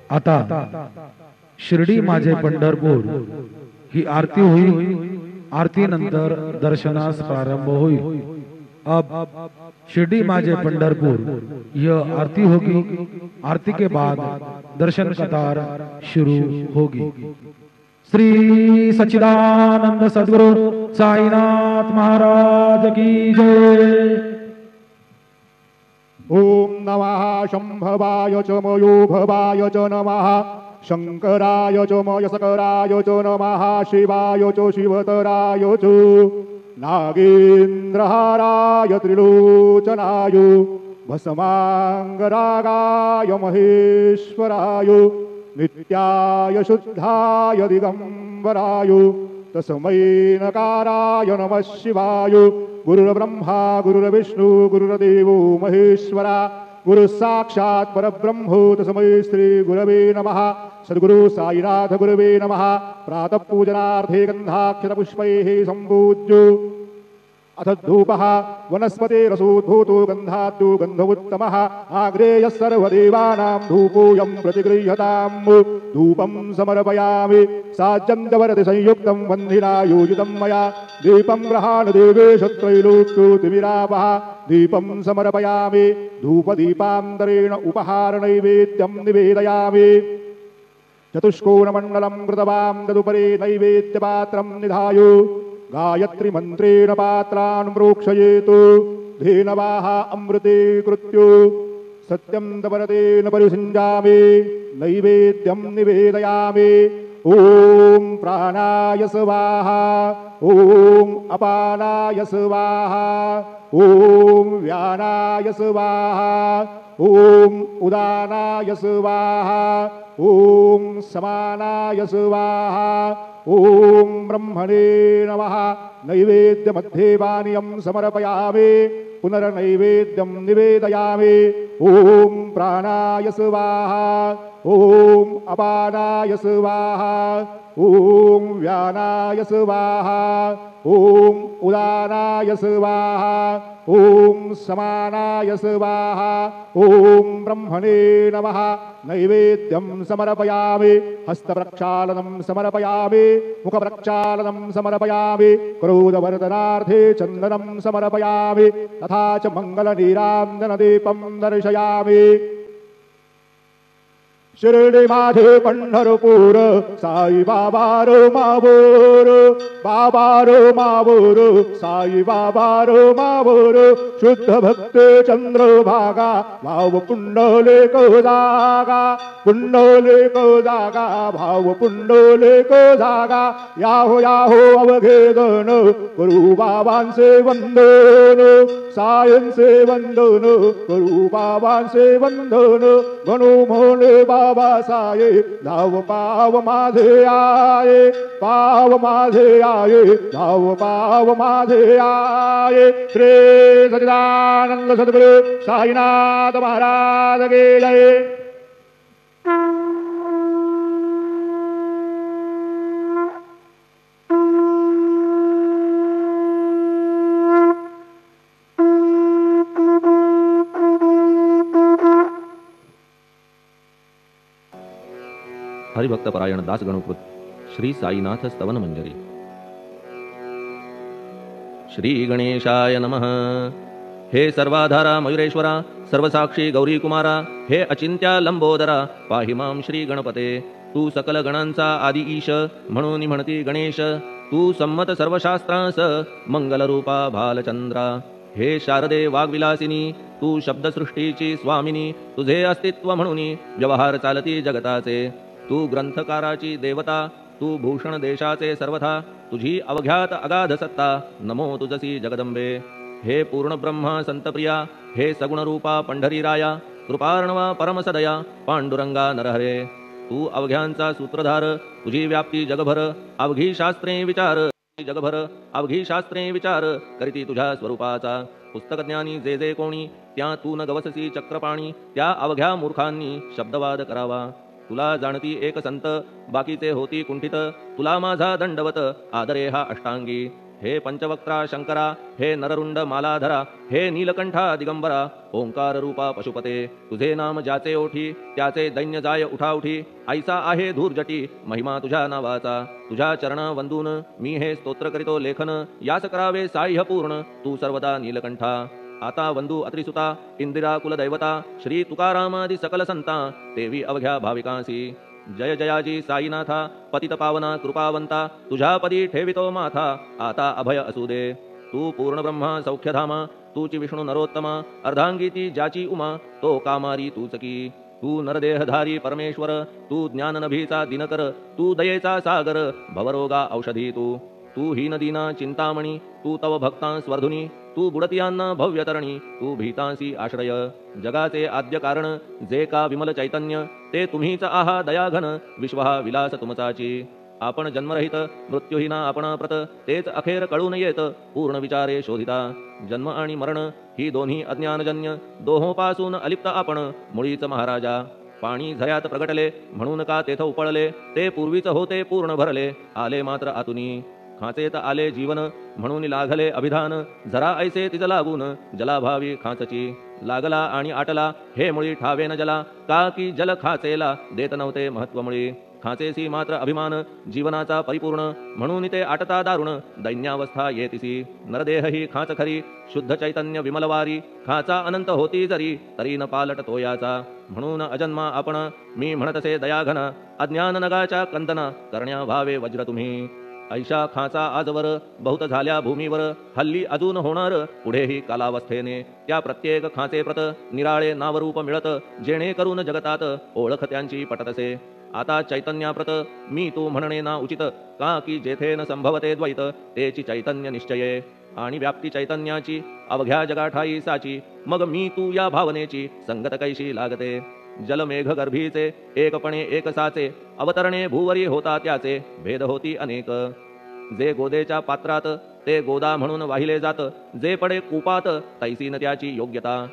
आता शिर्डी माझे पंढरपूर ही आरती होईल। आरती नंतर दर्शनास प्रारंभ होईल। अब शिर्डी माझे पंढरपुर यह आरती होगी। आरती के बाद दर्शन कतार शुरू होगी। श्री सच्चिदानंद सद्गुरु साईनाथ महाराज की जय। ओम नमः शंभवाय च मयोभवाय च नमः शंकराय च मयस्कराय च नमः शिवाय च शिवतराय च नागेन्द्रहाराय त्रिलोचनाय भस्मांगरागाय महेश्वराय नित्याय शुद्धाय दिगंबराय तस्मै नकाराय नमः शिवाय। गुरुर्ब्रह्मा गुरुर्विष्णु गुरुर्देवो महेश्वरा गुरु साक्षात् परब्रह्मो तस्मै श्री गुरवे नमः। सद्गुरु साईनाथ गुरवे नमः। प्रातः पूजनार्थे गन्धाक्षतपुष्पैः सम्पूज्यो अथ धूपः वनस्पतिरसोद्भूतो गन्धाद्यो गन्धोत्तमः आग्रेयः सर्वदेवानां धूपोऽयं प्रतिगृह्यताम्। धूपं समर्पयामि साज्जन्तवरति संयुक्तं वह्निना योजितं मया दीपं गृहाण देवेश त्रैलोक्योतिमिरापः। दीपं समर्पयामि धूपदीपान्तरेण उपहारनैवेद्यं निवेदयामि। चतुष्कोणमण्डलं कृतवां तदुपरि नैवेद्यपात्रं निधाय गायत्री मंत्रेण पात्रान् प्रोक्षयेतु धेनवाः अमृते कृत्यो सत्यं तपरतेन परिषिञ्जामि नैवेद्यं निवेदयामि। ओम प्राणाय स्वाहा ओम अपानाय स्वाहा ओम व्यानाय स्वाहा ओम उदानाय स्वाहा ओम समानाय स्वाहा ओम ब्रह्मणे नमः। नैवेद्यमध्ये पानीयं समर्पयामि पुनर्नैवेद्यं निवेदयामि। ओम प्राणाय स्वाहा ओम अपानाय स्वाहा ओम व्यानाय स्वाहा ओम उदानाय स्वाहा ओम समानाय स्वाहा ओम ब्रह्मणे नमः। नैवेद्यं समर्पयामि हस्तप्रक्षालनं समर्पयामि मुखप्रक्षालनं समर्पयामि क्रोधवर्धनार्थे चन्दनं समर्पयामि तथा च मङ्गलनीराञ्जनदीपं दर्शयामि। शिर्डी माझे पंढरपूर साई बाबा रो मावोर बाबा रो मावोर साई बाबा रो मावोर शुद्ध भक्त चंद्रभागा भाव पुंडले को जागा पुंडले को जागा भाव पुंडले को जागा याहो याहो अवघेदन गुरु बाबांचे वंदन सायंचे वंदन गुरु बाबांचे वंदन गणू मोले बाबा साये धाव पाव माझे आये पाव माझे आये धाव पाव माझे आये। श्री सच्चिदानंद सद्गुरु साईनाथ महाराज की जय। हरिभक्त परायण दास गणकृत श्री साईनाथ स्तवन मंजरी। श्री गणेशाय नमः। हे सर्वाधारा मयुरेश्वरा सर्वसाक्षी गौरी कुमारा हे अचिंत्या लंबोदरा पाहि मां श्री गणपते। तू सकल गणांचा आदि ईश म्हणून म्हणती गणेश तू संमत सर्वशास्त्रांस मंगलरूपा भालचंद्रा। हे शारदे वाग्विलासिनी तू शब्दसृष्टीची स्वामिनी तुझे अस्तित्व म्हणून व्यवहार चालती जगताचे। तू ग्रंथकाराची देवता तू भूषण देशाचे सर्वथा तुझी अवघ्यात अगाध सत्ता नमो तुझसी जगदंबे। हे पूर्ण ब्रह्मा संतप्रिया हे सगुणरूपा पंढरीराया कृपार्णवा परमसदया पांडुरंगा नरहरे। तू अवघ्यांचा सूत्रधार तुझी व्याप्ती जगभर अवघी शास्त्रे विचार जगभर अवघी शास्त्रे विचार करीती तुझ्या स्वरूपाचा। पुस्तकज्ञानी जे जे कोणी त्या तू न गवससी चक्रपाणी त्या अवघ्या मूर्खांनी शब्दवाद करावा। तुला जाणती एक संत बाकीचे होती कुंठित तुला माझा दंडवत आदरे हा अष्टांगी। हे पंचवक्त्रा शंकरा, हे नररुंड मालाधरा, हे नीलकंठा दिगंबरा, ओंकार रूपा पशुपते, तुझे नाम ज्याचे ओठी त्याचे दैन्य जाय उठाउठी, ऐसा आहे धूर्जटी महिमा तुझ्या नावाचा, तुझ्या चरण वंदून मी हे स्तोत्र करीतो लेखन, यास करावे साह्य पूर्ण तू सर्वदा नीलकंठा. आता वंदू अत्रिसुता इंदिरा कुलदैवता, श्री तुकारामादि सकल संता, देवी अवघ्या भाविकांसी. जय जयाजी साईनाथा, पतित पावना कृपावंता, तुझ्या पदी ठेवितो माथा, आता अभय असू दे. तू पूर्ण ब्रह्मा सौख्यधामा, तूची विष्णू नरोत्तमा, अर्धांगीती ज्याची उमा, तो कामारी तूच की. तू नरदेहधारी परमेश्वर, तू ज्ञाननभीचा दिनकर, तू दयेचा सागर, भवरोगा औषधी तू. तू हीनदीना चिंतामणी, तू तव भक्तां स्वर्धुनी, तू बुडतियांना भव्यतरणी, तू भीतांसी आश्रय. जगाचे आद्य कारण जे का विमल चैतन्य, ते तुम्हीच आहा दयाघन, विश्व हा विलास तुमचाची. आपण जन्मरहित मृत्यूहीना आपण प्रत, तेच अखेर कळून येत पूर्ण विचारे शोधिता. जन्म आणि मरण ही दोन्ही अज्ञानजन्य, दोहोपासून अलिप्त आपण मुळीच महाराजा. पाणी झऱ्यात प्रगटले म्हणून का तेथ उपळले, ते पूर्वीच होते पूर्ण भरले, आले मात्र आतुनी. खाचेत आले जीवन म्हणून लागले अभिधान, जरा ऐसे तिज लागून जलाभावी खाचची. लागला आणि आटला हे मुळी ठावेन जला, का की जल खाचेला देत नव्हते महत्व मुळी. खाचेसी मात्र अभिमान जीवनाचा परिपूर्ण, म्हणून ते आटता दारुण दैन्यावस्था येतिसी. नरदेह ही खाच खरी शुद्ध चैतन्य विमलवारी, खाचा अनंत होती जरी तरी न पालट तोयाचा. म्हणून अजन्मा आपण मी म्हणतसे दयाघन, अज्ञान नगाच्या कंदना करण्या भावे वज्र तुम्ही. ऐशा खाचा आजवर बहुत झाल्या भूमीवर, हल्ली अजून होणार पुढेही कालावस्थेने. त्या प्रत्येक खाचे प्रत निराळे नावरूप मिळत, जेणे करून जगतात ओळख त्यांची पटतसे. आता चैतन्याप्रत मी तू म्हणणे ना उचित, का की जेथे न संभवते द्वैत तेची चैतन्य निश्चये. आणि व्याप्ती चैतन्याची अवघ्या जगाठाई साची, मग मी तू या भावनेची संगत कैशी लागते. जलमेघ गर्भीचे एकपणे एक साचे, अवतरणे भूवरी होता त्याचे भेद होती अनेक. जे गोदेच्या पात्रात ते गोदा म्हणून वाहिले जात, जे पडे कूपात तैसीन त्याची योग्यता.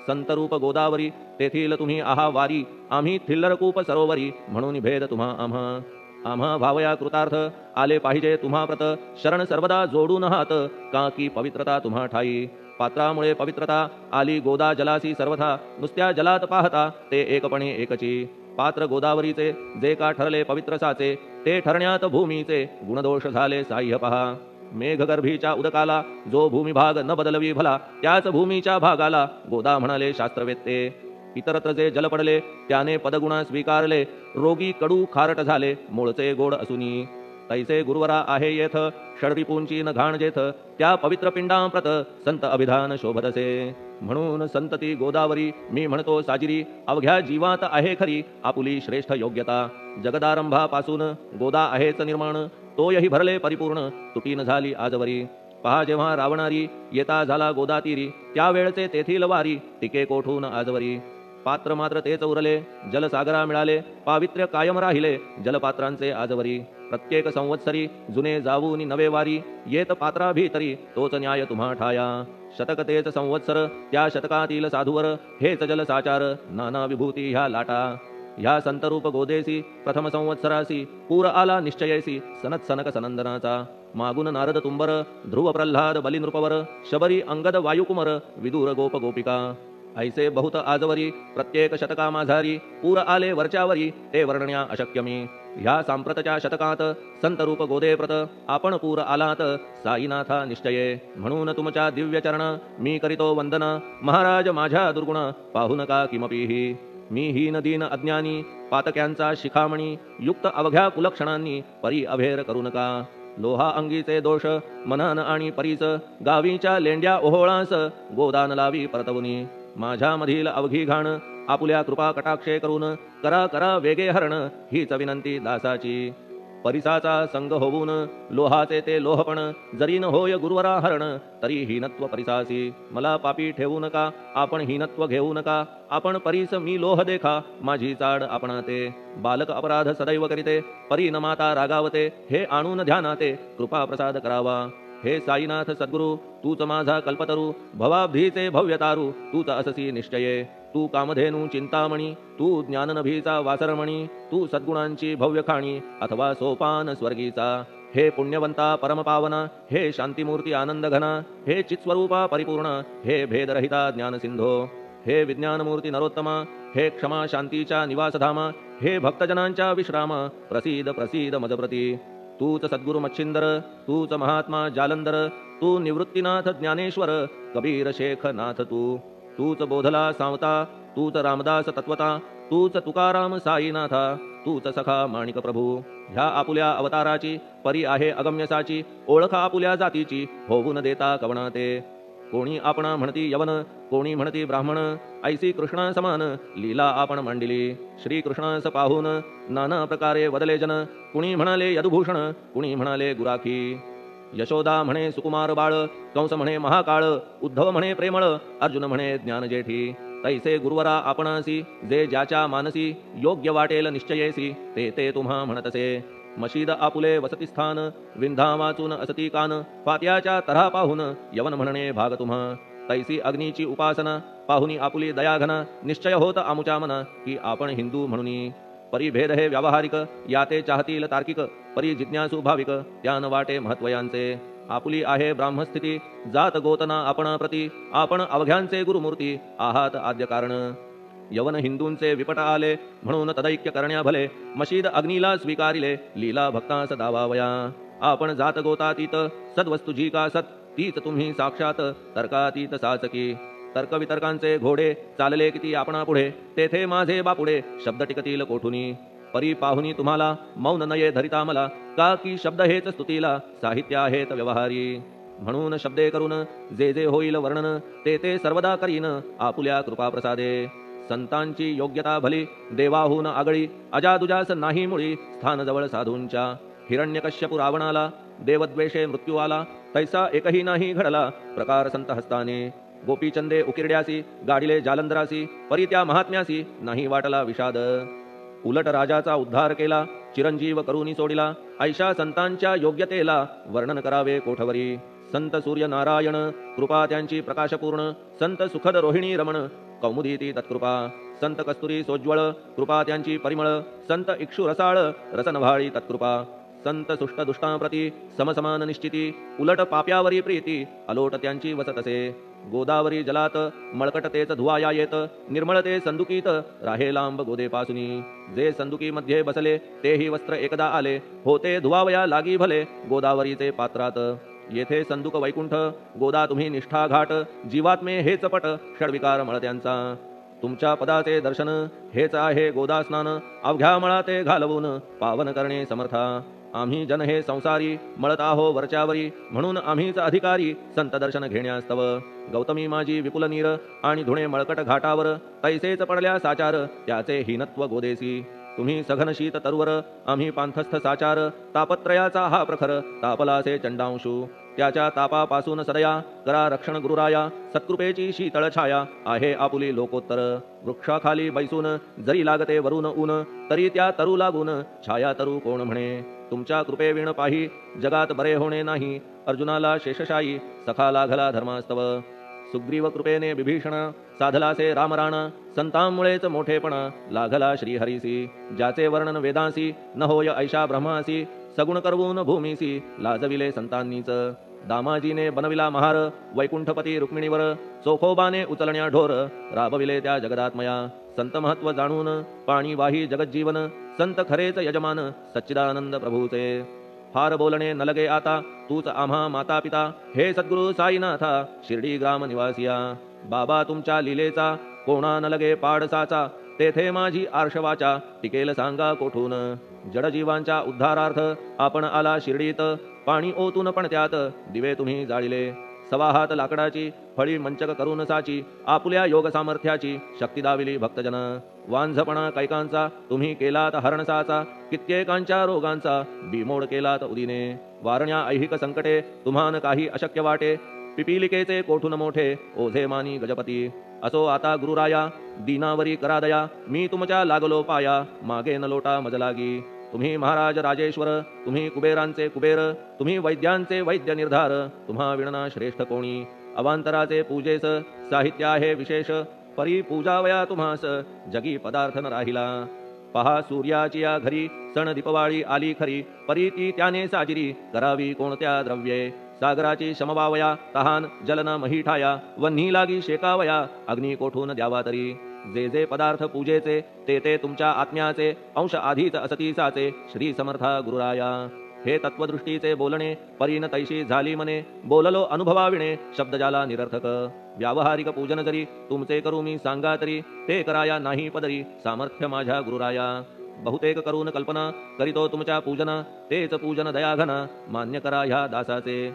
संतरूप गोदावरी तेथील तुम्ही आहा वारी, आम्ही थिल्लर कूप सरोवरी म्हणून भेद तुम्हा आम्हा. आम्हा भावया कृतार्थ आले पाहिजे तुम्हा प्रत, शरण सर्वदा जोडून हात, का की पवित्रता तुम्हा ठाई. पात्रामुळे पवित्रता आली गोदा जलासी सर्वथा, नुसत्या जलात पाहता ते एकपणे एकची. पात्र गोदावरीचे जे का ठरले पवित्र साचे, ते ठरण्यात भूमीचे गुणदोष झाले साह्य पहा. मेघगर्भीच्या उदकाला जो भूमिभाग न बदलवी भला, त्याच भूमीच्या भागाला गोदा म्हणाले शास्त्रवेत्ते. इतरत्र जे जल पडले त्याने पदगुणा स्वीकारले, रोगी कडू खारट झाले मूळचे गोड असुनी. तैसे गुरुवरा आहे येथ षडरिपूंची न घाण जेथ, त्या पवित्र पिंडांप्रत संत अभिधान शोभतसे. म्हणून संतती गोदावरी मी म्हणतो साजिरी, अवघ्या जीवात आहे खरी आपुली श्रेष्ठ योग्यता. जगदारंभापासून गोदा आहेच निर्माण, तोयही भरले परिपूर्ण तुटीन झाली आजवरी. पहा जेव्हा रावणारी येता झाला गोदातीरी, त्यावेळचे तेथील वारी टिके कोठून आजवरी. पात्र मात्र तेच उरले जलसागरा मिळाले, पावित्र्य कायम राहिले जलपात्रांचे आजवरी. प्रत्येक संवत्सरी जुने जाऊन नवे वारी, येत पात्रा भीतरी तोच न्याय तुम्हा ठाया. शतक तेच संवत्सर त्या शतकातील साधूवर, हेच जल साचार नाना विभूती ह्या लाटा. ह्या संतरूप गोदेसी प्रथम संवत्सरासी, पूर आला निश्चयेसी सनत सनक सनंदनाचा. मागून नारद तुंबर, ध्रुव प्रल्हाद बलिनृपवर, शबरी अंगद वायुकुमर, विदूर गोप गोपिका. ऐसे बहुत आजवरी प्रत्येक शतका माझारी, पूर आले वरच्यावरी ते वर्णण्या अशक्यमी. ह्या सांप्रतच्या शतकात संतरूप गोदेप्रत आपण पूर आलात साईनाथा निश्चये. म्हणून तुमच्या दिव्य चरण मी करीतो वंदना, महाराज माझ्या दुर्गुण पाहू नका किमपीही. मी हीन दीन अज्ञानी पातक्यांचा शिखामणी, युक्त अवघ्या कुलक्षणांनी परी अभेर करू नका. लोहा अंगीचे दोष मनन आणि परीस, गावीच्या लेंड्या ओहोळास गोदान लावी परतवुनी. माझ्यामधील अवघी घाण आपुल्या कृपा कटाक्षे करून, करा करा वेगे हरण हीच विनंती दासाची. परिसाचा संग होऊन लोहाचे ते लोहपण, जरी न होय गुरुवरा हरण तरी हीनत्व परिसासी. मला पापी ठेवू नका आपण हीनत्व घेऊ नका, आपण परीस मी लोह देखा माझी चाड आपणाते. बालक अपराध सदैव करीते परी न माता रागावते, हे आणून ध्यानाते कृपा प्रसाद करावा. हे साईनाथ सद्गुरु तूच माझा कल्पतरू, भवाब्धीचे भव्यतारू तूच अससी निश्चये. तू कामधेनू चिंतामणी, तू ज्ञाननभीचा वासरमणी, तू सद्गुणांची भव्य खाणी अथवा सोपान स्वर्गीचा. हे पुण्यवंता परमपावना, हे शांतिमूर्ती आनंद घना, हे चित्स्वरूपा परिपूर्ण, हे भेदरहिता ज्ञानसिंधो, हे विज्ञानमूर्ती नरोत्तमा, हे क्षमा शांतीच्या निवासधामा, हे भक्तजनांच्या विश्राम, प्रसीद प्रसीद मजप्रती. तूच सद्गुरु मच्छिंदर, तूच महात्मा जालंधर, तू निवृत्तीनाथ ज्ञानेश्वर, कबीर शेख नाथ तूच बोधला सावता, तूच रामदास तत्वता, तूच तुकाराम साईनाथा, तूच सखा माणिक प्रभू. ह्या आपुल्या अवताराची परी आहे अगम्यसाची, ओळख आपुल्या जातीची होऊन देता कवणा ते. कोणी आपण म्हणती यवन, कोणी म्हणती ब्राह्मण, ऐसी कृष्णा समान लीला आपण मांडिली. श्रीकृष्णास पाहून नाना प्रकारे वदले जन, कुणी म्हणाले यदुभूषण, कुणी म्हणाले गुराखी. यशोदा म्हणे सुकुमार बाळ, कंस म्हणे महाकाळ, उद्धव म्हणे प्रेमळ, अर्जुन म्हणे ज्ञानजेठी. तैसे गुरुवरा आपणासी, जे ज्याच्या मानसी योग्य वाटेल निश्चयेसी, ते तुम्हा म्हणतसे. मशीद आपुले वसतिस्थान, विंधा वाचून असती कान, पात्याच्या तऱ्हा पाहून यवन म्हणणे भाग तुम्हा. तैसी अग्नीची उपासना पाहुनी आपुली दयाघना, निश्चय होत आमुच्या मना की आपण हिंदू म्हणून. परिभेद हे व्यावहारिक, याते चाहतील तार्किक, परी जिज्ञासू भाविक, त्यान वाटे महत्वयांचे. आपुली आहे ब्राह्मस्थिती, जात गोतना आपण प्रती, आपण अवघ्यांचे गुरुमूर्ती आहात आद्य कारण. यवन हिंदूंचे विपट आले, म्हणून तदैक्य करण्या भले, मशीद अग्नीला स्वीकारिले, लीला भक्तांस दावावया. आपण जात गोतातीत, सद्वस्तू जी का सत, तीच तुम्ही साक्षात तर्कातीत साचकी. तर्कवितर्कांचे घोडे चालले किती आपणा पुढे, तेथे माझे बापुडे शब्द टिकतील कोठुनी. परी पाहुनी तुम्हाला मौन नये धरिता मला, का की शब्द हेच स्तुतीला साहित्य आहेत व्यवहारी. म्हणून शब्दे करून जे जे होईल वर्णन, ते सर्वदा करीन आपुल्या कृपाप्रसादे. संतांची योग्यता भली देवाहून आगळी, अजादुजास नाही मुळी स्थान जवळ साधूंच्या. हिरण्यकश्यपु रावणाला देवद्वेषे मृत्यू आला, तैसा एकही नाही घडला प्रकार संत हस्ताने. गोपीचंदे उकिरड्यासी, गाडिले जालंधरासी, परी त्या महात्म्यासी नाही वाटला विषाद. उलट राजाचा उद्धार केला, चिरंजीव करुनी सोडिला, ऐशा संतांच्या योग्यतेला वर्णन करावे कोठवरी. संत सूर्य नारायण कृपा त्यांची प्रकाशपूर्ण, संत सुखद रोहिणी रमण कौमुदी ती तत्कृपा. संत कस्तुरी सोज्वळ कृपा त्यांची परिमळ, संत इक्षु रसाळ रसनभाळी तत्कृपा. संत सुष्ट दुष्टांप्रती समसमान निश्चिती, उलट पाप्यावरी प्रीती अलोट त्यांची वसतसे. गोदावरी जलात मळकट तेच धुवाया येत, निर्मळ ते संदुकीत राहे लांब गोदेपासुनी. जे संदुकीमध्ये बसले तेही वस्त्र एकदा आले, होते धुवावया लागी भले गोदावरीचे पात्रात. येथे संदुक वैकुंठ, गोदा तुम्ही निष्ठा घाट, जीवात्मे हेच पट षडविकार मळत्यांचा. तुमच्या पदाचे दर्शन हेच आहे गोदा स्नान, अवघ्या मळा ते घालवून पावन करणे समर्था. आम्ही जन हे संसारी मळत आहो वरच्यावरी, म्हणून आम्हीच अधिकारी संत दर्शन घेण्यास्तव. गौतमी माझी विपुल नीर आणि धुणे मळकट घाटावर, तैसेच पडल्या साचार त्याचे हीनत्व गोदेसी. तुम्ही सघन शीत तरुवर, आम्ही पांथस्थ साचार, तापत्रयाचा हा प्रखर तापलासे चंडांशू. त्याच्या तापापासून सदया करा रक्षण गुरुराया, सत्कृपेची शीतळ छाया आहे आपुली लोकोत्तर. वृक्षाखाली बैसून जरी लागते वरून ऊन, तरी त्या तरू लागून छाया तरू कोण म्हणे. तुमच्या कृपेविण पाही जगात बरे होणे नाही, अर्जुनाला शेषशायी सखा लागला धर्मास्तव. सुग्रीव कृपेने विभीषण साधलासे रामराणा, संतांमुळेच मोठेपणा लागला श्रीहरीसी. ज्याचे वर्णन वेदांसी न होय ऐशा ब्रह्मासी, सगुण करवून भूमीसी लाजविले संतांनीच. दामाजीने बनविला महार वैकुंठपती रुक्मिणीवर, चोखोबाने उचलण्या ढोर राबविले त्या जगदात्मया. संत महत्व जाणून पाणी वाही जगज्जीवन, संत खरेच यजमान सच्चिदानंद प्रभूचे. फार बोलणे न लगे आता, तूच आम्हा माता पिता हे सद्गुरु साईनाथा शिर्डी ग्राम निवासिया. बाबा तुमच्या लीलेचा कोणा न लगे पाडसाचा, तेथे माझी आर्षवाचा टिकेल सांगा कोठून. जडजीवांच्या उद्धारार्थ आपण आला शिर्डीत, पाणी ओतून पण त्यात दिवे तुम्ही जाळिले. सवा हात लाकडाची फळी मंचक करून साची, आपुल्या योग सामर्थ्याची शक्ती दाविली भक्तजन. वांझपणा कैकांचा तुम्ही केलात हरणसाचा, कित्येकांच्या रोगांचा बिमोड केलात उदिने. वारण्या ऐहिक संकटे तुम्हान काही अशक्य वाटे, पिपीलिकेचे कोठून मोठे ओझे मानी गजपती. असो आता गुरुराया दीनावरी करा दया, मी तुमच्या लागलो पाया मागे न लोटा मजलागी. तुम्ही महाराज राजेश्वर, तुम्ही कुबेरांचे कुबेर, तुम्ही वैद्यांचे वैद्य निर्धार, तुम्हा विणना श्रेष्ठ कोणी. अवांतराचे पूजेस साहित्य आहे विशेष, परी पूजावया तुम्हास जगी पदार्थ न राहिला. पहा सूर्याची या घरी सण दीपवाळी आली खरी, परीती त्याने साजिरी करावी कोणत्या द्रव्ये. सागराची शमवावया तहान जलन महीठाया, वन्ही लागी शेकावया अग्नी कोठून द्यावा तरी. जे जे पदार्थ पूजेचे ते ते तुमच्या आत्म्याचे, अंश आधीच असतीसाचे श्री समर्था गुरुराया. हे तत्वदृष्टीचे बोलणे परीन तैशी झाली मने, बोललो अनुभवाविणे शब्द जाला निरर्थक. व्यावहारिक पूजन जरी तुमचे करू मी सांगा तरी, ते कराया नाही पदरी सामर्थ्य माझ्या गुरुराया. बहुतेक करून कल्पना करीतो तुमच्या पूजन, तेच पूजन दयाघन मान्य करा ह्या दासाचे.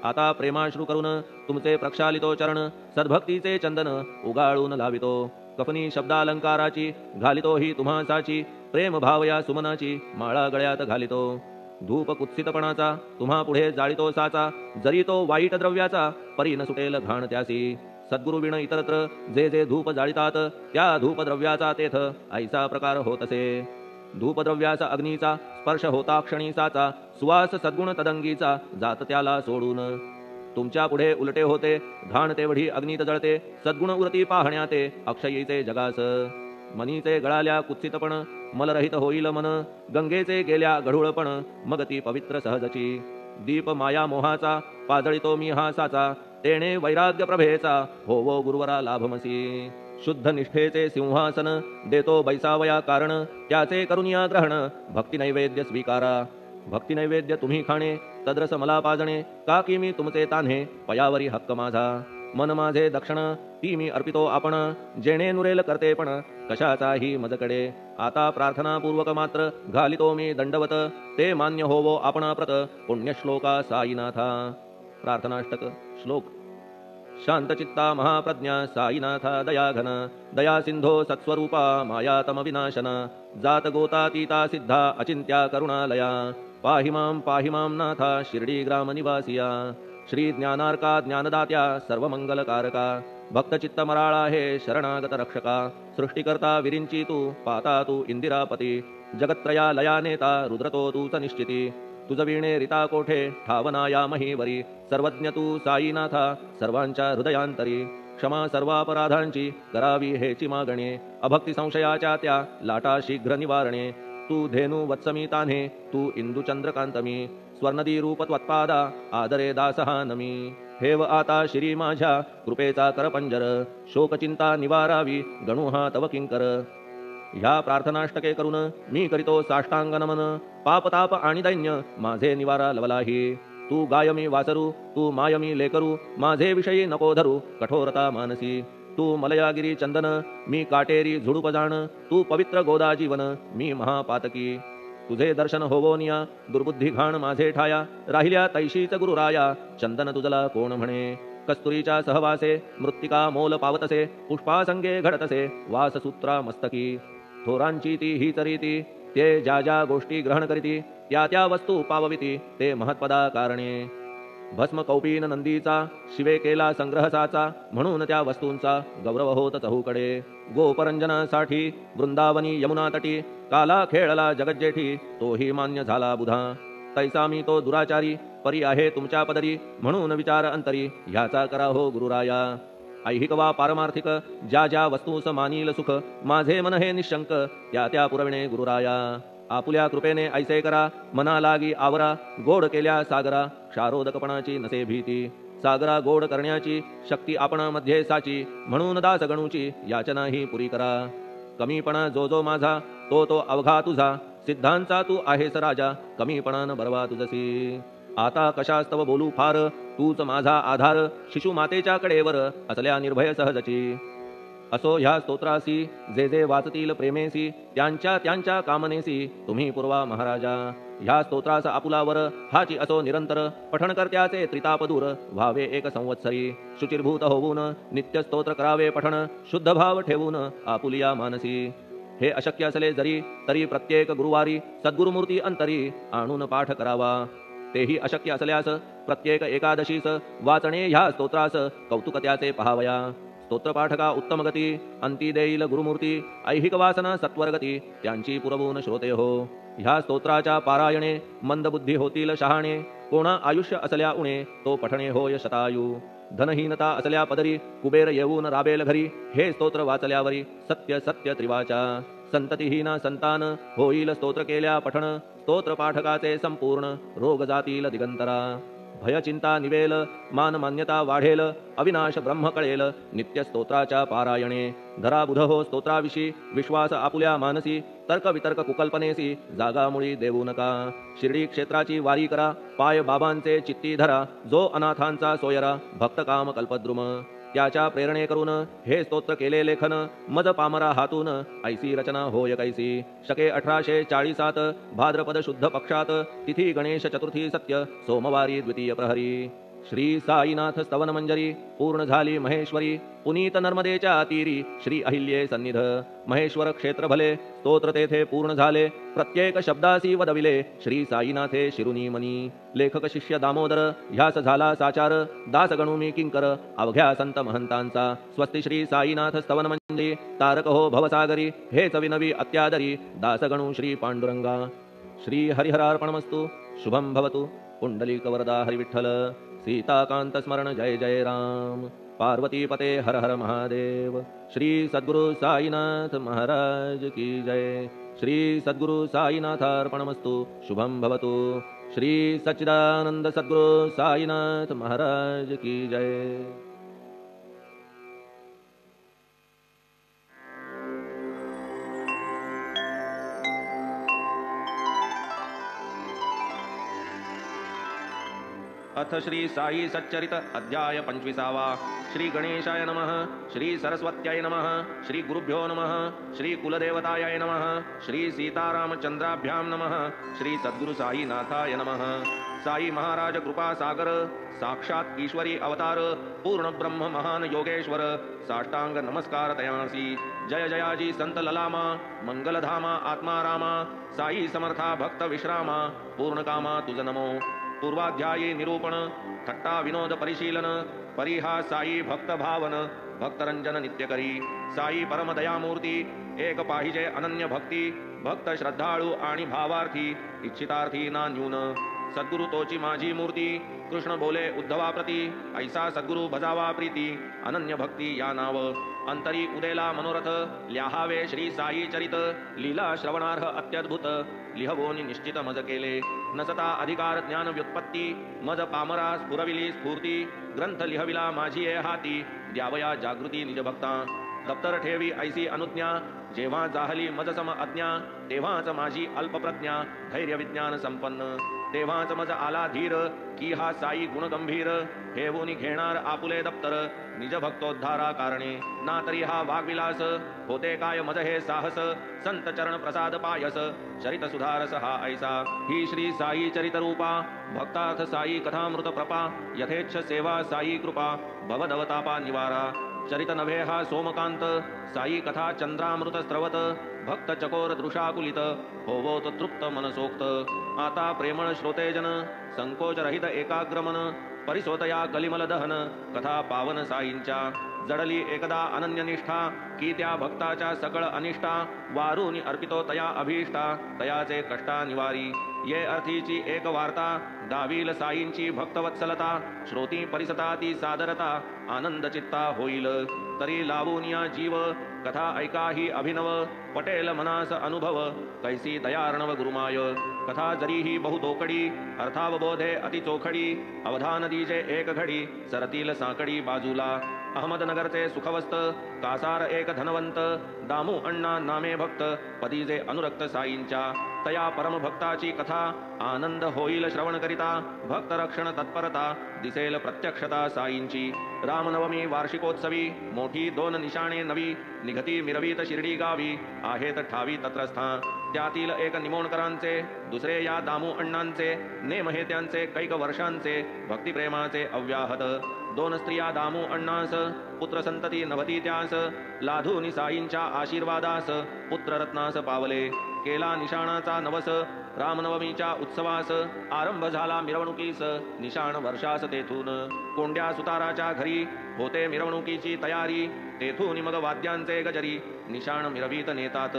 आता प्रेमाश्रू करून तुमचे प्रक्षालितो चरण, सद्भक्तीचे चंदन उगाळून लावितो. कफनी शब्दालंकाराची घालितो ही तुम्हासाची, प्रेम भाव या सुमनाची माळा गळ्यात घालितो. धूप कुत्सितपणाचा तुम्हा पुढे जाळितो साचा, जरी तो वाईट द्रव्याचा परी न सुटेल घाण त्यासी. सद्गुरु विण इतरत्र जे जे धूप जाळितात, त्या धूपद्रव्याचा तेथ ऐसा प्रकार होत असे. धूपद्रव्याचा अग्नीचा स्पर्श होता क्षणी साचा, सुवास सद्गुण तदंगीचा जात त्याला सोडून. तुमच्या पुढे उलटे होते घाण तेवढी अग्नीत जळते, सद्गुण उरती पाहण्याते अक्षयीचे जगास. मनीचे गळाल्या कुत्सितपण मलरहित होईल मन, गंगेचे गेल्या गढूळपण मग ती पवित्र सहजची. दीप माया मोहाचा पाजळितो मी हा साचा, तेणे वैराग्य प्रभेचा होवो गुरुवरा लाभमसी. शुद्ध निष्ठेचे सिंहासन देतो बैसावया कारण, त्याचे करुनिया ग्रहण भक्ती नैवेद्य स्वीकारा. भक्ती नैवेद्य तुम्ही खाणे तद्रस मला पाजणे, का की मी तुमचे तान्हे पयावरी हक्क माझा. मन माझे दक्षिण ती मी अर्पितो आपण, जेणे नुरेल करते पण कशाचाही मजकडे. आता प्रार्थनापूर्वक मात्र घालितो मी दंडवत, ते मान्य होवो आपण प्रत पुण्यश्लोका साईनाथा. प्रार्थनाष्टक श्लोक. शांतचित्ता महाप्रज्ञा साईनाथा दयाघन, दया सिंधो सत्स्वरूपा मायातम विनाशन. जात गोतातीता सिद्धा अचिंत्या करुणालया, पाहि मां नाथा शिर्डी ग्राम निवासिया. श्री ज्ञानार्का ज्ञानदात्या सर्वमंगलकारका, भक्तचित्त मराळा हे शरणागत रक्षका. सृष्टिकर्ता विरिंची तू पाता तू इंदिरापती, जगत्त्रया लया नेता रुद्रतो तूच निश्चिती. तुझ वीणे रिता कोठे ठावना या महीवरी, सर्वज्ञ तू साईनाथा सर्वांच्या हृदयांतरी. क्षमा सर्वापराधांची करावी हेची मागणे, अभक्ती संशयाच्या त्या लाटा शीघ्र निवारणे. तू धेनू वत्समी तान्हे तू इंदू चंद्रकांतमी, स्वर्णदी रूप त्वत्पादा आदरे दासहा नमी. ठेव आता श्री माझ्या कृपेचा करपंजर, शोकचिंता निवारावी गणू हा तव किंकर. ह्या प्रार्थनाष्टके करून मी करीतो साष्टांग नमन, पापताप आणि दैन्य माझे निवारा लवलाही. तू गायमी वासरू तू मायमी लेकरू, माझे विषयी नको धरू कठोरता मानसी. तू मलयागिरी चंदन मी काटेरी झुडूप जाण, तू पवित्र गोदा जीवन मी महापातकी. तुझे दर्शन होवोनिया दुर्बुद्धी घाण माझे ठाया, राहिल्या तैशीच गुरुराया चंदन तुझला कोण म्हणे. कस्तुरीच्या सहवासे मृत्तिका मोल पावतसे, पुष्पासंगे घडतसे वाससूत्रा मस्तकी. थोरांची ती हीच रीती, ते ज्या ज्या गोष्टी ग्रहण करीती त्या त्या वस्तू पावविती ते महत्पदा कारणे. भस्म कौपीन नंदीचा शिवे केला संग्रह साचा, म्हणून त्या वस्तूंचा गौरव होत चहूकडे. गोपरंजनासाठी वृंदावनी यमुना तटी, काला खेळला जगज्जेठी तोही मान्य झाला बुधा. तैसा मी तो दुराचारी परी आहे तुमच्या पदरी, म्हणून विचार अंतरी ह्याचा करा हो गुरुराया. ऐहिक वा पारमार्थिक ज्या ज्या वस्तूस मानील सुख, माझे मन हे निशंक त्या त्या पुरविणे गुरुराया. आपुल्या कृपेने ऐसे करा मना लागी आवरा, गोड केल्या सागरा क्षारोदकपणाची नसे भीती. सागरा गोड करण्याची शक्ती आपणामध्ये साची, म्हणून दास गणूची याचना ही पुरी करा. कमीपणा जो जो माझा तो तो अवघा तुझा, सिद्धांचा तू आहेस राजा कमीपणान बरवा तुझसी. आता कशास्तव बोलू फार तूच माझा आधार, शिशु मातेच्या कडेवर असल्या निर्भय सहजची. असो ह्या स्तोत्रासी जे जे वाचतील प्रेमेसी, त्यांच्या त्यांच्या कामनेसी तुम्ही पुरवा महाराजा. ह्या स्तोत्राचा आपुलावर हाची असो निरंतर, पठणकर्त्याचे त्रिताप दूर व्हावे एक संवत्सरी. शुचिर्भूत होऊन नित्य स्तोत्र करावे पठण, शुद्ध भाव ठेवून आपुलिया मानसी. हे अशक्य असले जरी तरी प्रत्येक गुरुवारी सद्गुरुमूर्ती अंतरी आणून पाठ करावा. तेही अशक्य असल्यास प्रत्येक एकादशीस वाचणे ह्या स्तोत्रास कौतुक त्याचे पहावया. स्तोत्रपाठका उत्तम गती अंती देईल गुरुमूर्ती, ऐहिक वासना सत्वरगती त्यांची पुरवून श्रोते हो. ह्या स्तोत्राच्या पारायणे मंदबुद्धी होतील शहाणे, कोणा आयुष्य असल्या उणे तो पठणे होय शतायू. धनहीनता असल्या पदरी कुबेर येऊन राबेल घरी, हे स्तोत्र वाचल्यावरी सत्य सत्य त्रिवाचा. संततिहीना संतान होईल स्तोत्र केल्या पठण स्तोत्र पाठकाचे संपूर्ण रोग जातील दिगंतरा भय चिंता निवेल मान मान्यता वाढेल अविनाश ब्रह्म कळेल नित्य स्तोत्राच्या पारायणे धरा बुध हो स्तोत्राविषयी विश्वास आपुल्या मानसी तर्क वितर्क कुकल्पनेसी जागा मुळी देऊ नका शिर्डी क्षेत्राची वारी करा पाय बाबांचे चित्ती धरा जो अनाथांचा सोयरा भक्त काम कल्पद्रुम त्याच्या प्रेरणे करून हे स्तोत्र केले लेखन मज पामरा हातून ऐसी रचना होय कैसी शके 1840 भाद्रपद शुद्ध पक्षात तिथी गणेश चतुर्थी सत्य सोमवारी द्वितीय प्रहरी श्री साईनाथ स्तवन मंजरी पूर्ण झाली महेश्वरी पुनीत नर्मदेच्या तीरी श्री अहिल्ये सन्निध महेश्वर क्षेत्र भले स्तोत्र तेथे पूर्ण झाले प्रत्येक शब्दासी वदविले श्री साईनाथे शिरुनी मनी लेखक शिष्य दामोदर ह्यास झाला साचार दास गणुमी किंकर अवघ्या संत महंतांचा स्वस्ति श्री साईनाथ स्तवन मंजरी तारक हो भवसागरी हेच विनवी अत्यादरी दास गणु श्री पांडुरंगा श्री हरिहरार्पणमस्तु शुभम भवतु पुंडलिक वरदा हरिविठ्ठल सीताकांत स्मरण जय जय राम पार्वती पते हर हर महादेव श्री सद्गुरु साईनाथ महाराज की जय श्री सद्गुरु साईनाथार्पणमस्तु शुभम भवतु श्री सच्चिदानंद सद्गुरु साईनाथ महाराज की जय। अथ श्री साई सच्चरित अध्याय 25 श्री गणेशाय नमः श्री सरस्वत्याय नमः श्री गुरुभ्यो नमः श्री कुलदेवताय नमः श्री सीतारामचंद्राभ्यां नमः श्री सद्गुरु साईनाथाय नमः। साई महाराज कृपा सागर साक्षात ईश्वरी अवतार पूर्ण ब्रह्म महान योगेश्वर साष्टांग नमस्कार तयासी जय जयाजी संत ललामा मंगलधामा आत्मा रामा साई समर्था भक्त विश्रामा पूर्ण कामा तुझ नमो। पूर्वाध्यायी निरूपण थट्टा विनोद परिशीलन परिहा साई भक्त भावन भक्तरंजन नित्यकरी साई परम दयामूर्ती एक पाहिजे अनन्य भक्ती भक्त श्रद्धाळू आणि भावार्थी इच्छितार्थी ना न्यून सद्गुरु तोची माझी मूर्ती कृष्ण बोले उद्धवाप्रती ऐसा सद्गुरु भजावा प्रीती अनन्य भक्ती या नाव अंतरी उदेला मनोरथ ल्याहावे श्री साई चरित लीला श्रवणार्ह अत्यद्भुत लिहवोनी निश्चित मज केले नसता अधिकार ज्ञान व्युत्पत्ती मज पामरा स्फुरविली स्फूर्ती ग्रंथ लिहविला माझी ए हाती द्यावया जागृती निज भक्ता दप्तर ठेवी ऐसी अनुज्ञा जेव्हा जाहली मज सम अज्ञा तेव्हाच माझी अल्पप्रज्ञा धैर्य विज्ञान संपन्न तेव्हाच मज आला धीर की हा साई गुणगंभीर हेवून घेणार आपुले दप्तर निज भक्तोद्धारा कारणे ना तरी हा वाग्विलास होते काय मज हे साहस संत चरण प्रसाद पायस चरित सुधारस हा ऐसा ही श्री साई चरित रूपा भक्तार्थ साई कथामृत प्रपा यथेच्छ सेवा साई कृपा भवदवतापा निवारा चरित नभे हा सोमकांत साई कथा चंद्रामृत स्त्रवत भक्त चकोर दृशाकुलित होवोत तृप्त मनसोक्त आता प्रेमळ श्रोतेजन संकोच रहित एकाग्रमन परिसोतया कलिमल दहन कथा पावन साईंच्या जडली एकदा अनन्य निष्ठा की त्या भक्ताच्या सकळ अनिष्टा वारूनी अर्पितो तया अभीष्टा तयाचे कष्टा निवारी ये अर्थीची एक वार्ता दावील साईंची भक्तवत्सलता श्रोती परिसता ती सादरता आनंद चित्ता होईल तरी लावून या जीव कथा ऐका ही अभिनव पटेल मनास अनुभव कैसी दयार्णव गुरुमाय कथा जरी ही बहुतोकडी अर्थावबोधे अति चोखडी अवधान दीजे एक घडी सरतील साकडी बाजूला अहमदनगरचे सुखवस्त कासार एक धनवंत दामू अण्णा नामे भक्त पदीजे अनुरक्त साईंच्या तया परमभक्ताची कथा आनंद होईल श्रवण करिता भक्त रक्षण तत्परता दिसेल प्रत्यक्षता साईंची रामनवमी वार्षिकोत्सवी मोठी 2 निशाणे नवी निघती मिरवीत शिर्डी गावी आहेत ठावी तत्रस्था त्यातील एक निमोणकरांचे दुसरे या दामू अण्णांचे नेम हे त्यांचे कैक वर्षांचे भक्तिप्रेमाचे अव्याहत 2 स्त्रिया दामू अण्णास पुत्र संतती नवती त्यास लाधूनी साईंच्या आशीर्वादास पुत्ररत्नास पावले केला निशाणाचा नवस रामनवमीच्या उत्सवास आरंभ झाला मिरवणुकीस निशाण वर्षास तेथून कोंड्या सुताराच्या घरी होते मिरवणुकीची तयारी तेथून मग वाद्यांचे गजरी निशाण मिरवीत नेतात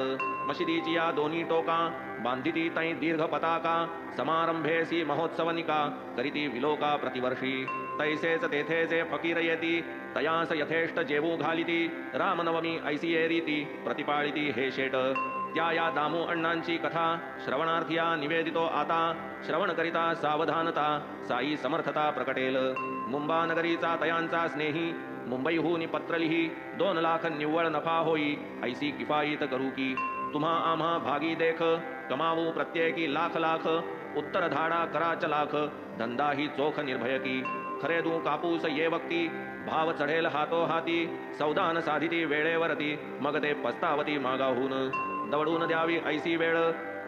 मशिदीची या दोन्ही टोका बांधिती तै दीर्घ पताका समारंभेसी महोत्सवनिका करीती विलोका प्रतिवर्षी तैसेच तेथेचे फकीर येती तयास यथेष्ट जेवू घालिती रामनवमी ऐसी ये रीती प्रतिपाळिती हे शेट त्या या दामू अण्णांची कथा श्रवणार्थिया निवेदितो आता श्रवण करिता सावधानता साई समर्थता प्रकटेल मुंबा नगरीचा तयांचा स्नेही मुंबईहून पत्र लिही 2 लाख निव्वळ नफा होई ऐसी किफायत करू की तुम्हा आम्हा भागी देख कमावू प्रत्येकी लाख लाख उत्तर धाडा कराच लाख धंदा ही चोख निर्भय की खरेदू कापूस ये वक्ती भाव चढेल हातो हाती सौदान साधिती वेळेवरती मग ते पस्तावती मागाहून दवडून द्यावी ऐसी वेळ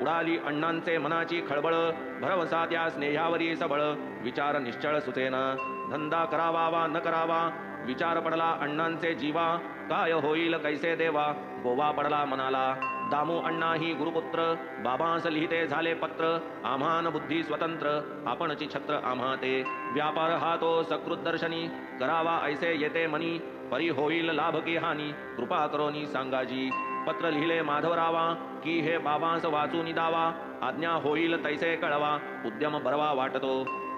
उडाली अण्णांचे मनाची खळबळ भरवसा त्या स्नेहावरी सबळ विचार निश्चळ सुचेना धंदा करावा वा न करावा विचार पडला अण्णांचे जीवा काय होईल कैसे देवा गोवा पडला मनाला दामू अण्णा ही गुरुपुत्र बाबांस लिहिते झाले पत्र आम्हान बुद्धी स्वतंत्र आपणची छत्र आम्हा ते व्यापार हा तो सकृत दर्शनी करावा ऐसे येते मनी परी होईल लाभ की हानी कृपा करोनी सांगाजी पत्र लिहिले माधवरावा की हे बाबांस वाचून दावा आज्ञा होईल तैसे कळवा उद्यम बरवा वाटतो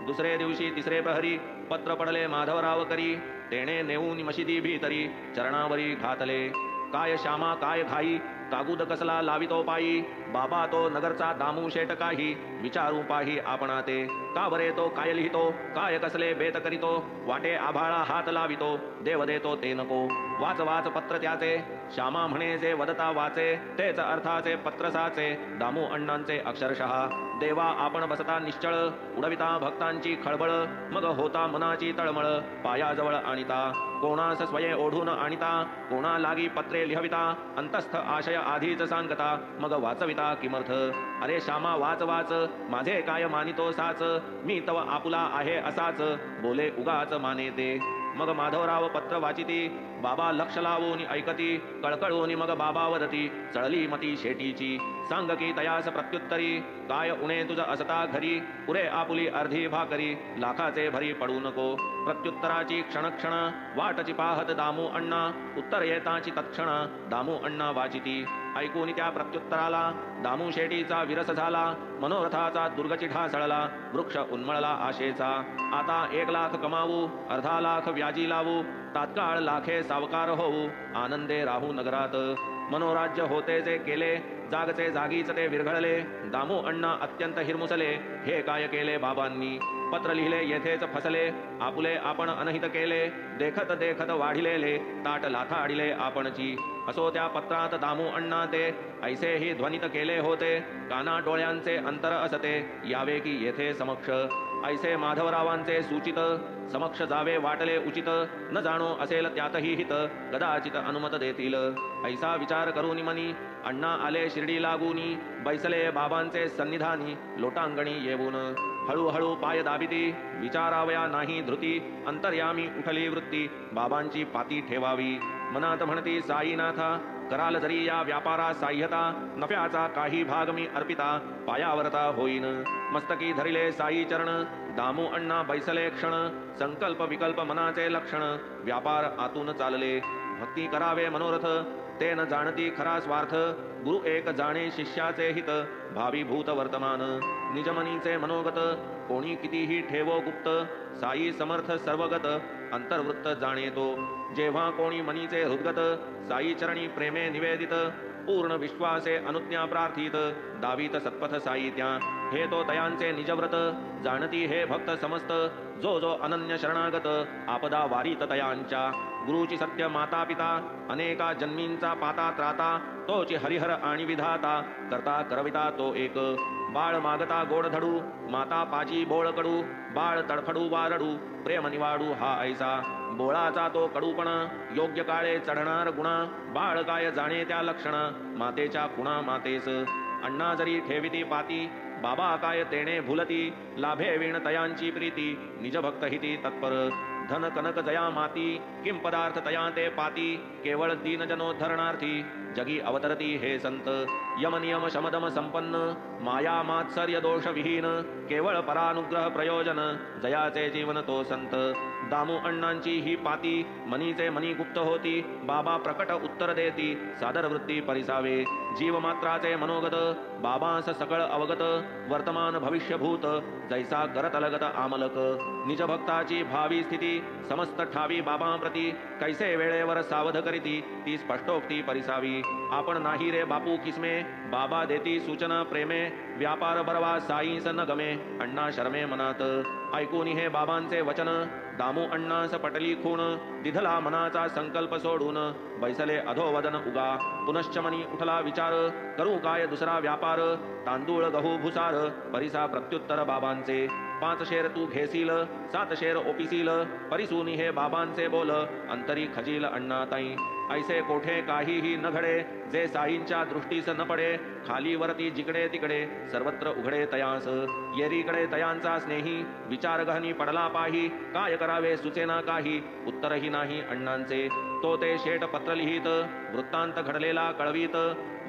दुसरे दिवशी तिसरे प्रहरी पत्र पडले माधवराव करी तेणे नेऊन मशिदी भीतरी चरणावरी घातले काय श्यामा काय घाई कागुद कसला लावितो पायी बाबा तो नगरचा दामू शेट काही विचारू पाही आपणा ते का बरे तो काय लिहितो काय कसले बेत करीतो वाटे आभाळा हात लावितो देव देतो ते नको वाच वाच पत्र त्याचे श्यामा म्हणे जे वदता वाचे तेच अर्थाचे पत्र साचे दामू अण्णांचे अक्षरशः देवा आपण बसता निश्चळ उडविता भक्तांची खळबळ मग होता मनाची तळमळ पायाजवळ आणिता कोणास स्वये ओढून आणिता कोणा लागी पत्रे लिहविता अंतस्थ आशय आधीच सांगता मग वाचविता किमर्थ अरे श्यामा वाच वाच माझे काय मानितो साच मी तव आपुला आहे असाच बोले उगाच माने ते मग माधवराव पत्र वाचिती बाबा लक्ष लावून ऐकती कळकळून मग बाबा वदती चळली मती शेटीची सांग की तयास प्रत्युत्तरी काय उणे तुझ असता घरी पुरे आपुली अर्धी भाकरी लाखाचे भरी पडू नको प्रत्युत्तराची क्षण क्षण वाटची पाहत दामू अण्णा उत्तर येताची तत्क्षण दामू अण्णा वाचिती ऐकून त्या प्रत्युत्तराला दामू शेटीचा विरस झाला मनोरथाचा दुर्गची ढासळला वृक्ष उन्मळला आशेचा आता 1 लाख कमावू अर्धा लाख व्याजी लावू तात्काळ लाखे सावकार होऊ आनंदे राहू नगरात मनोराज्य होते जे केले जागचे जागीच ते विरघळले दामू अण्णा अत्यंत हिरमुसले हे काय केले बाबांनी पत्र लिहिले येथेच फसले आपुले आपण अनहित केले देखत देखत वाढिलेले ताट लाथाडिले आपणची असो त्या पत्रात दामू अण्णा ते ऐसे ही ध्वनित केले होते काना डोळ्यांचे अंतर असते यावे की येथे समक्ष ऐसे माधवरावांचे सूचित समक्ष जावे वाटले उचित न जाणो असेल त्यातही हित कदाचित अनुमत देतील ऐसा विचार करून मनी अण्णा आले शिर्डी लागूनी बैसले बाबांचे सन्निधानी लोटांगणी येऊन हळूहळू पाय दाबिती विचारावया नाही धृती अंतर्यामी उठली वृत्ती बाबांची पाती ठेवावी मनात म्हणती साईनाथा कराल जरी या व्यापारा साह्यता नफ्याचा काही भाग मी अर्पिता पायावरता होईन मस्तकी धरिले साई चरण दामू अण्णा बैसले क्षण संकल्प विकल्प मनाचे लक्षण व्यापार आतून चालले भक्ती करावे मनोरथ ते न जाणती खरा स्वार्थ गुरु एक जाणे शिष्याचे हित भावी भूत वर्तमान निजमनीचे मनोगत कोणी कितीही ठेवो गुप्त साई समर्थ सर्वगत अंतर्वृत्त जाणे तो जेव्हा कोणी मनीचे हृदगत साई चरणी प्रेमे निवेदित पूर्ण विश्वासे अनुज्ञा प्रार्थित दावीत सत्पथ साई त्या हे तो तयांचे निजव्रत जाणती हे भक्त समस्त जो जो अनन्य शरणागत आपदा वारीत तयांच्या गुरुची सत्य माता पिता अनेका जन्मींचा पाता त्राता तोची हरिहर आणि विधाता करता करविता तो एक बाळ मागता गोड धडू माता पाची बोळ कडू बाळ तडफडू वारडू प्रेम निवाडू हा ऐसा बोळाचा तो कडूपण योग्य काळे चढणार गुणा बाळ काय जाणे त्या लक्षण मातेच्या खुणा मातेस अण्णा जरी ठेविती पाती बाबा काय तेणे भुलती लाभे विण तयांची प्रीती निज भक्त हिती तत्पर धन कनक जया माती किम पदार्थ तया ते पाती केवळ दीन जनोद्धरणार्थी जगी अवतरती हे संत यम नियम शमदम संपन्न माया मात्सर्य दोष विहीन केवळ परानुग्रह प्रयोजन जयाचे जीवन तो संत दामू अण्णांची ही पाती मनीचे मनी गुप्त होती. बाबा प्रकट उत्तर देती सादर वृत्ती परिसावे. जीव मात्राचे मनोगत बाबांस सकळ अवगत. वर्तमान भविष्यभूत जैसा करत लगत आमलक. निज भक्ताची भावी स्थिती समस्त ठावी बाबांप्रती. कैसे वेळेवर सावध करीती ती स्पष्टोक्ती परिसावी. आपण नाही रे बापू किस्मे बाबा देती सूचना प्रेमे. व्यापार बरवा साईस न गमे अण्णा शर्मे मनात. ऐकून हे बाबांचे वचन दामू अण्णास पटली खूण. दिधला मनाचा संकल्प सोडून बैसले अधोवदन उगा. पुनश्च मनी उठला विचार करू काय दुसरा व्यापार. तांदूळ गहू भुसार परिसा प्रत्युत्तर बाबांचे. 5 शेर तू घेसील 7 शेर ओपिसील. परिसूनी हे बाबांचे बोल अंतरी खजील अण्णाताई. ऐसे कोठे काहीही न घडे जे साईंच्या दृष्टीस न पडे. खाली वरती जिकडे तिकडे सर्वत्र उघडे तयास. येरीकडे तयांचा स्नेही विचार गहनी पडला पाही. काय करावे सुचेना काही उत्तरही नाही अण्णांचे. तो ते शेट पत्र लिहित वृत्तांत घडलेला कळवीत.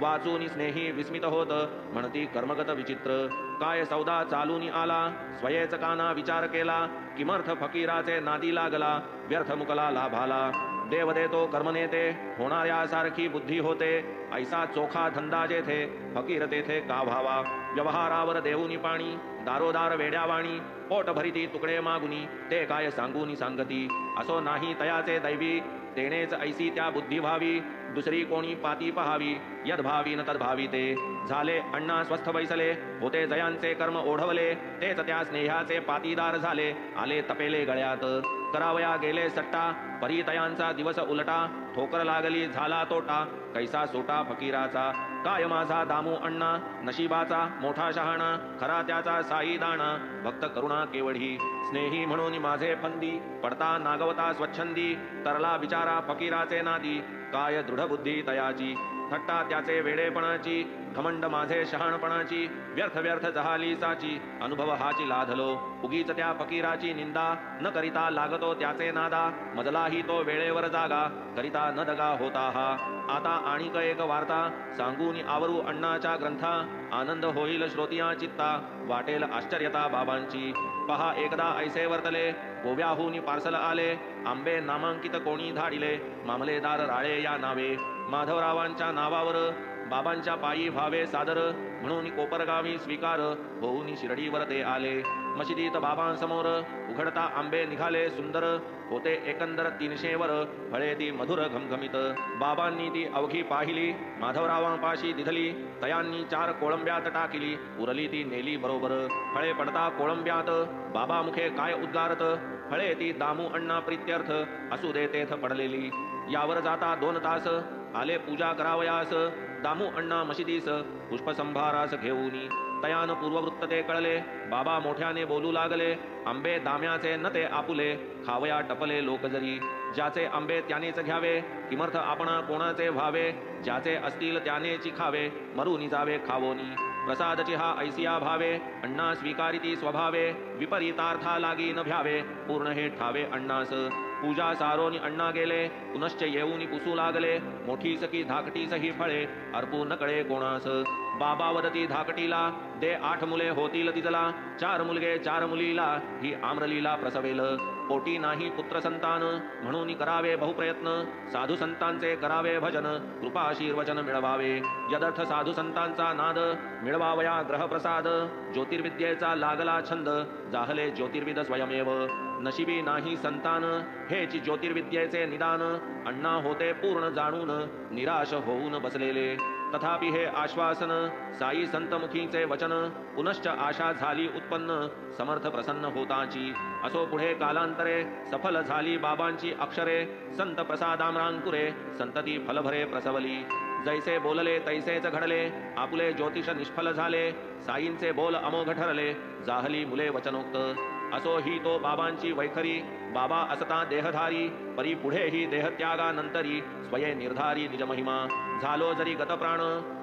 वाचून स्नेही विस्मित होत म्हणती कर्मगत विचित्र. काय सौदा चालून आला स्वयेच काना विचार केला. किमर्थ फकीराचे नादी लागला व्यर्थ मुकला लाभाला. देव देतो कर्म नेते होणाऱ्यासारखी बुद्धी होते. ऐसा चोखा धंदा जेथे फकीर तेथे का व्हावा. व्यवहारावर देऊनी पाणी दारोदार वेड्यावाणी. पोट भरिती तुकडे मागुनी ते काय सांगूनी सांगती. असो नाही तयाचे दैवी तेनेच ऐसी त्या बुद्धी व्हावी. दुसरी कोणी पाती पहावी यद्भावी न तद्भावी ते. झाले अण्णा स्वस्थ बैसले होते जयांचे कर्म ओढवले. तेच त्या स्नेहाचे पातीदार झाले आले तपेले गळ्यात. करावया गेले सट्टा परी तयांचा दिवस उलटा. ठोकर लागली झाला तोटा कैसा सोटा फकीराचा. काय माझा दामू अण्णा नशिबाचा मोठा शहाणा. खरा त्याचा साई दाणा भक्त करुणा केवढी. स्नेही म्हणून माझे फंदी पडता नागवता स्वच्छंदी. तरला बिचारा फकीराचे नादी काय दृढ बुद्धी तयाची. थट्टा त्याचे वेडेपणाची घमंड माझे शहाणपणाची. व्यर्थ व्यर्थ जहाली साची अनुभव हाची लाधलो. उगीच त्या फकीराची निंदा न करिता लागतो त्याचे नादा. मजलाही तो वेळेवर जागा करिता न दगा होता हा. आता आणिक एक वार्ता सांगून आवरू अण्णाच्या ग्रंथा. आनंद होईल श्रोतिया चित्ता वाटेल आश्चर्यता बाबांची. पहा एकदा ऐसे वर्तले गोव्याहून पार्सल आले. आंबे नामांकित कोणी धाडिले मामलेदार राळे या नावे. माधवरावांच्या नावावर बाबांच्या पायी भावे सादर म्हणून कोपरगावी स्वीकार होऊन शिर्डीवर ते आले. मशिदीत बाबांसमोर उघडता आंबे निघाले सुंदर. होते एकंदर 300 वर फळे ती मधुर घमघमित. बाबांनी ती अवघी पाहिली माधवरावांपाशी दिधली. तयांनी 4 कोळंब्यात टाकिली उरली ती नेली बरोबर. फळे पडता कोळंब्यात बाबा मुखे काय उद्गारत. फळे ती दामू अण्णा प्रित्यर्थ असू दे तेथ पडलेली. यावर जाता 2 तास आले पूजा करावयास. दामू अण्णा मशिदीस पुष्पसंभारास घेऊनी. तयान पूर्ववृत्त ते कळले बाबा मोठ्याने बोलू लागले. आंबे दाम्याचे न ते आपुले खावया टपले लोक जरी. ज्याचे आंबे त्यानेच घ्यावे किमर्थ आपणा कोणाचे व्हावे. ज्याचे असतील त्यानेची खावे मरुनी जावे खावोनी. प्रसादची हा ऐसिया भावे अण्णा स्वीकारिती स्वभावे. विपरीतार्था लागी न भ्यावे पूर्ण हे ठावे अण्णास. पूजा सारोनी अण्णा गेले पुनश्च येऊनी पुसू लागले. मोठी सकी धाकटीस ही फळे अर्पू न कळे कोणास. बाबा वदती धाकटीला दे 8 मुले होतील तिजला. 4 मुलगे 4 मुलीला ही आम्रलीला प्रसवेल. पोटी नाही पुत्र संतान म्हणून करावे बहुप्रयत्न. साधू संतांचे करावे भजन कृपाशीर्वचन मिळवावे. यदर्थ साधू संतांचा नाद मिळवावया ग्रहप्रसाद. ज्योतिर्विद्येचा लागला छंद जाहले ज्योतिर्विद स्वयमेव. नशिबी नाही संतान हेची ज्योतिर्विद्येचे निदान. अण्णा होते पूर्ण जाणून निराश होऊन बसलेले. तथापि हे आश्वासन साई संतमुखीचे वचन. पुनश्च आशा झाली उत्पन्न समर्थ प्रसन्न होताची. असो पुढे कालांतरे सफल झाली बाबांची अक्षरे. संत प्रसादामरांकुरे संतती फलभरे प्रसवली. जैसे बोलले तैसेच घडले आपुले ज्योतिष निष्फल झाले. साईंचे बोल अमोघ ठरले जाहली मुले वचनोक्त. असो ही तो बाबांची वैखरी. बाबा असता देहधारी परी पुढे ही देहत्यागानंतरी स्वये निर्धारी निज महिमा. झालो जरी गतप्राण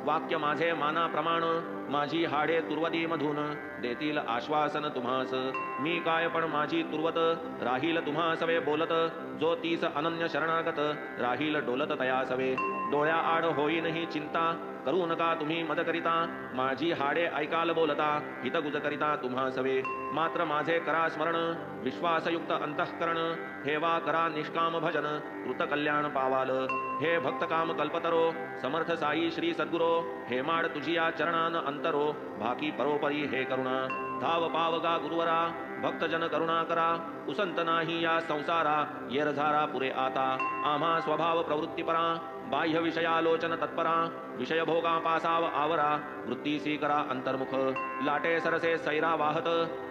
वाक्य माझे माना प्रमाण. माझी हाडे तुर्वती मधून देतील आश्वासन तुम्हास. मी काय पण माझी तुर्वत राहील तुम्हासवे बोलत. जो 30 अनन्य शरणागत राहील डोलत तयासवे. डोळ्या आड होईन ही चिंता करू नका तुम्ही मद करिता, माझी हाडे ऐकाल बोलता, हितगुज करिता तुम्हा सवे. मात्र माझे करा स्मरण, विश्वासयुक्त अंतःकरण, ठेवा करा निष्काम भजन, कृत कल्याण पावाल. हे भक्त काम कल्पतरो, समर्थ साई श्री सद्गुरो, हेमाड तुझिया चरणान अंतरो, भाकी परोपरी हे करुणा. धाव पावगा गुरुवरा, भक्तजन करुणा करा, उसंत नाही या संसारा, येरझारा पुरे आता. आम्हा स्वभाव प्रवृत्ती परा, बाह्य विषयालोचन तत्परा, विषय भोगा पासाव आवरा, वृत्तीसी करा अंतर्मुख. लाटे सरसे सैरा वाहत,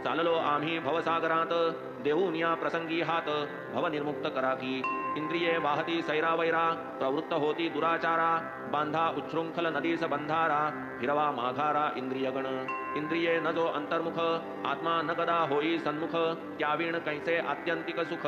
चाललो आम्ही भवसागरात, देऊन या प्रसंगी हात, भव निर्मुक्त करा की. इंद्रिये वाहती सैरा वैरा, प्रवृत्त होती दुराचारा, बांधा उच्छृंखल नदीस बंधारा, फिरवा माघारा इंद्रियगण. इंद्रिये न जो अंतर्मुख, आत्मा न कदा होई सन्मुख, त्यावीण कैसे आत्यंतिक सुख,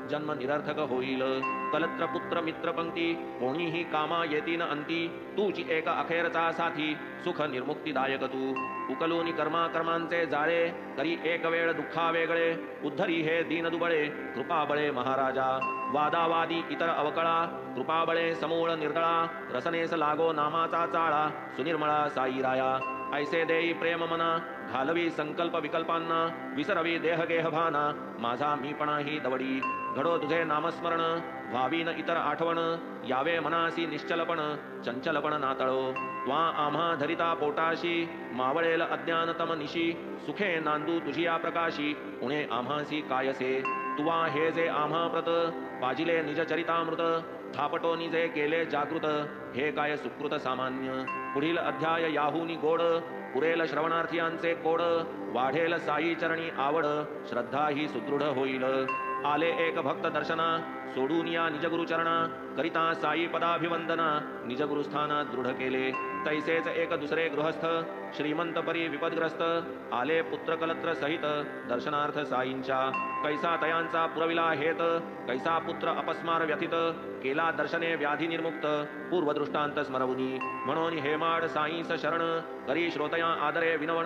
जन्म निरर्थक होईल. कलत्र पुत्र मित्र पंक्ती, कोणीही कामा येती न अंती, तूची एक अखेरचा साथी, सुख निर्मुक्तीदायक तू. उकलूनी कर्मा कर्मांचे जाळे, करी एक वेळ दुःखा वेगळे, उद्धरी हे दीन दुबळे, कृपाबळे महाराजा. वादावादी इतर अवकळा, कृपाबळे समूळ निर्दळा, रसनेस लागो नामाचा चाळा, सुनिर्मळा साई राया. ऐसे देई प्रेम मना, घालवी संकल्प विकल्पांना, विसरवी देह गेह भाना, माझा मीपणा ही दवडी. घडो तुझे नामस्मरण, व्हावी न इतर आठवण, यावे मनासी निश्चलपण, चंचलपण नातळो. वा आम्हा धरिता पोटाशी, मावळेल अज्ञानतम निशी, सुखे नांदू तुझिया प्रकाशी, उणे आम्हासी कायसे. तुवा हे जे आम्हा प्रत, पाजिले निज चरितामृत, थापटो निजे केले जागृत, हे काय सुकृत सामान्य. पुढील अध्याय याहुनी गोड, पुरेल श्रवणार्थीयांचे कोड, वाढेल साई चरणी आवड, श्रद्धा ही सुदृढ होईल. आले एक भक्त दर्शना, सोडून या निजगुरु चरणा, करिता साई पदाभिवंदना, निजगुरुस्थाना दृढ केले. तैसेच एक दुसरे गृहस्थ, श्रीमंत परी विपदग्रस्त, आले पुत्र कलत्र सहित, दर्शनार्थ साईंच्या. कैसा तयांचा पुरविला हेत, कैसा पुत्र अपस्मार व्यथित, केला दर्शने व्याधी निर्मुक्त, पूर्वदृष्टांत स्मरवुनी. म्हणून हेमाड साईंस शरण, करी श्रोतया आदरे विनवण,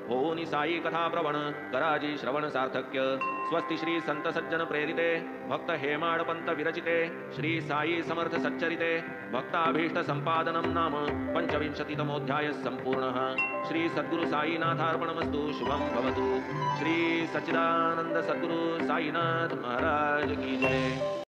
होऊनी साई कथा प्रवण, कराजी श्रवण सार्थक्य. स्वस्ति श्री संत सज्जन प्रेरिते, भक्त हेमाड पंत विरचिते, श्री साई समर्थ सच्चरिते, भक्ताभीष्ट संपादनम नाम पंचविंशतितमोऽध्याय संपूर्णः. श्री सद्गुरु साईनाथार्पणमस्तु. शुभम भवतु. श्री सच्चिदानंद सद्गुरु साईनाथ महाराज की जय.